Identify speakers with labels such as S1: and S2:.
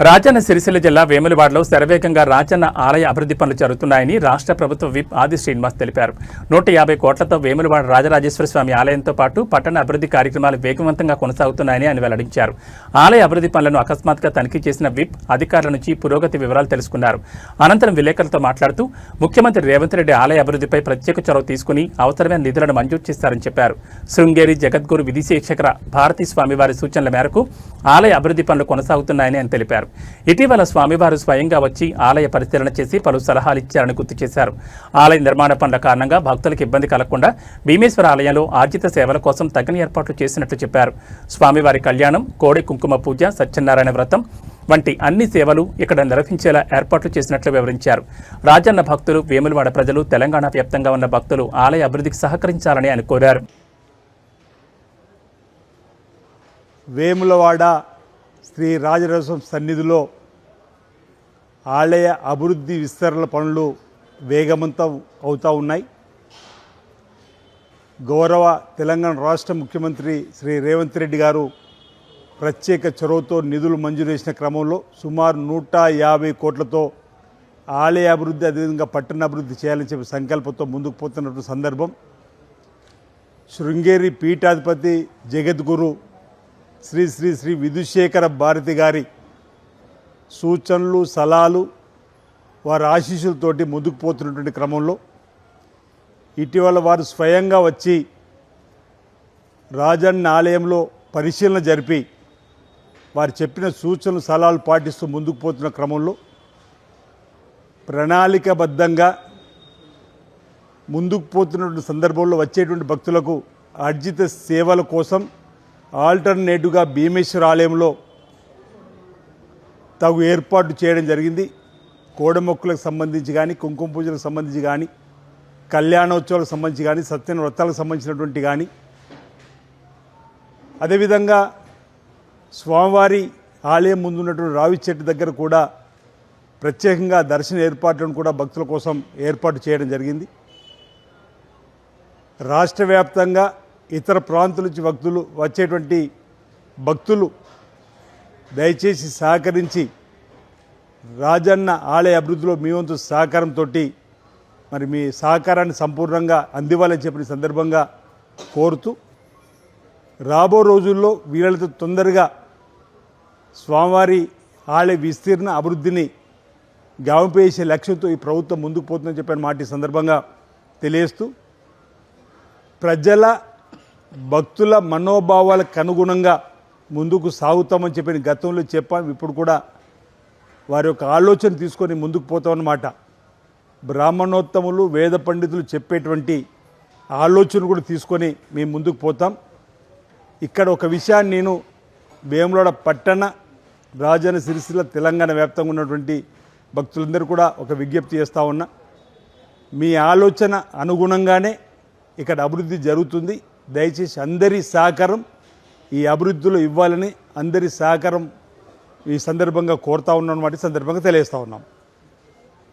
S1: రాజన్న సిరిసిల్ల జిల్లా వేములవాడలో శరవేగంగా రాజన్న ఆలయ అభివృద్ధి పనులు జరుగుతున్నాయని రాష్ట్ర ప్రభుత్వ విప్ ఆది శ్రీనివాస్ తెలిపారు. 150 కోట్లతో వేములవాడ రాజరాజేశ్వర స్వామి ఆలయంతో పాటు పట్టణ అభివృద్ధి కార్యక్రమాలు వేగవంతంగా కొనసాగుతున్నాయని ఆయన వెల్లడించారు. ఆలయ అభివృద్ధి పనులను అకస్మాత్తుగా తనిఖీ చేసిన విప్ అధికారుల నుంచి పురోగతి వివరాలు తెలుసుకున్నారు. అనంతరం విలేకరులతో మాట్లాడుతూ ముఖ్యమంత్రి రేవంత్ రెడ్డి ఆలయ అభివృద్ధిపై ప్రత్యేక చొరవ తీసుకుని అవసరమైన నిధులను మంజూరు చేస్తారని చెప్పారు. శృంగేరి జగద్గురు విధిశేషకర భారతీ స్వామివారి సూచనల మేరకు ఆలయ అభివృద్ధి పనులు కొనసాగుతున్నాయని ఆయన తెలిపారు. ఇటీవల స్వామివారు స్వయంగా వచ్చి ఆలయ పరిశీలన చేసి పలు సలహాలు ఇచ్చారని గుర్తు చేశారు. ఆలయ నిర్మాణ పనుల కారణంగా భక్తులకు ఇబ్బంది కలగకుండా భీమేశ్వర ఆలయంలో ఆర్జిత సేవల కోసం తగిన ఏర్పాట్లు చేసినట్లు చెప్పారు. స్వామివారి కళ్యాణం, కోడి కుంకుమ పూజ, సత్యనారాయణ వ్రతం వంటి అన్ని సేవలు ఇక్కడ నిర్వహించేలా ఏర్పాట్లు చేసినట్లు వివరించారు. రాజన్న భక్తులు, వేములవాడ ప్రజలు, తెలంగాణ వ్యాప్తంగా ఉన్న భక్తులు ఆలయ అభివృద్ధికి సహకరించాలని ఆయన కోరారు.
S2: వేములవాడ శ్రీ రాజరాజేశ్వర సన్నిధిలో ఆలయ అభివృద్ధి విస్తరణ పనులు వేగవంతం అవుతూ ఉన్నాయి. గౌరవ తెలంగాణ రాష్ట్ర ముఖ్యమంత్రి శ్రీ రేవంత్ రెడ్డి గారు ప్రత్యేక చొరవతో నిధులు మంజూరు చేసిన క్రమంలో సుమారు 150 కోట్లతో ఆలయ అభివృద్ధి, అదేవిధంగా పట్టణ అభివృద్ధి చేయాలని చెప్పి సంకల్పంతో ముందుకు పోతున్నటువంటి సందర్భం. శృంగేరి పీఠాధిపతి జగద్గురు శ్రీ శ్రీ శ్రీ విధుశేఖర భారతి గారి సూచనలు, సలహాలు, వారి ఆశీస్సులతోటి ముందుకు పోతున్నటువంటి క్రమంలో ఇటీవల వారు స్వయంగా వచ్చి రాజన్న ఆలయంలో పరిశీలన జరిపి వారు చెప్పిన సూచనలు, సలహాలు పాటిస్తూ ముందుకు పోతున్న క్రమంలో ప్రణాళికబద్ధంగా ముందుకు పోతున్నటువంటి సందర్భంలో వచ్చేటువంటి భక్తులకు అర్జిత సేవల కోసం ఆల్టర్నేటివ్గా భీమేశ్వర ఆలయంలో తగు ఏర్పాటు చేయడం జరిగింది. కోడమొక్కులకు సంబంధించి కానీ, కుంకుమ పూజలకు సంబంధించి కానీ, కళ్యాణోత్సవాలకు సంబంధించి కానీ, సత్యనారాయణ వ్రతాలకు సంబంధించినటువంటి కానీ, అదేవిధంగా స్వామివారి ఆలయం ముందున్నటువంటి రావి చెట్టు దగ్గర కూడా ప్రత్యేకంగా దర్శన ఏర్పాట్లను కూడా భక్తుల కోసం ఏర్పాటు చేయడం జరిగింది. రాష్ట్ర వ్యాప్తంగా ఇతర ప్రాంతాల నుంచి వచ్చేటువంటి భక్తులు దయచేసి సహకరించి రాజన్న ఆలయ అభివృద్ధిలో మీ వంతు సహకారంతో మరి మీ సహకారాన్ని సంపూర్ణంగా అందివ్వాలని చెప్పిన సందర్భంగా కోరుతూ రాబో రోజుల్లో వీళ్ళతో తొందరగా స్వామివారి ఆలయ విస్తీర్ణ అభివృద్ధిని గావింపేసే లక్ష్యంతో ఈ ప్రభుత్వం ముందుకు పోతుందని చెప్పిన మాట ఈ సందర్భంగా తెలియజేస్తూ ప్రజల, భక్తుల మనోభావాలకు అనుగుణంగా ముందుకు సాగుతామని చెప్పిన గతంలో చెప్పాం. ఇప్పుడు కూడా వారి యొక్క ఆలోచన తీసుకొని ముందుకు పోతామన్నమాట. బ్రాహ్మణోత్తములు, వేద పండితులు చెప్పేటువంటి ఆలోచన కూడా తీసుకొని మేము ముందుకు పోతాం. ఇక్కడ ఒక విషయాన్ని నేను వేములవాడ పట్టణ, రాజన్న సిరిసిల్ల, తెలంగాణ వ్యాప్తంగా ఉన్నటువంటి భక్తులందరూ కూడా ఒక విజ్ఞప్తి చేస్తూ ఉన్నా. మీ ఆలోచన అనుగుణంగానే ఇక్కడ అభివృద్ధి జరుగుతుంది. దయచేసి అందరి సహకారం ఈ అభివృద్ధిలో ఇవ్వాలని అందరి సహకారం ఈ సందర్భంగా కోరుతా ఉన్నాం, వాటి సందర్భంగా తెలియజేస్తూ ఉన్నాం.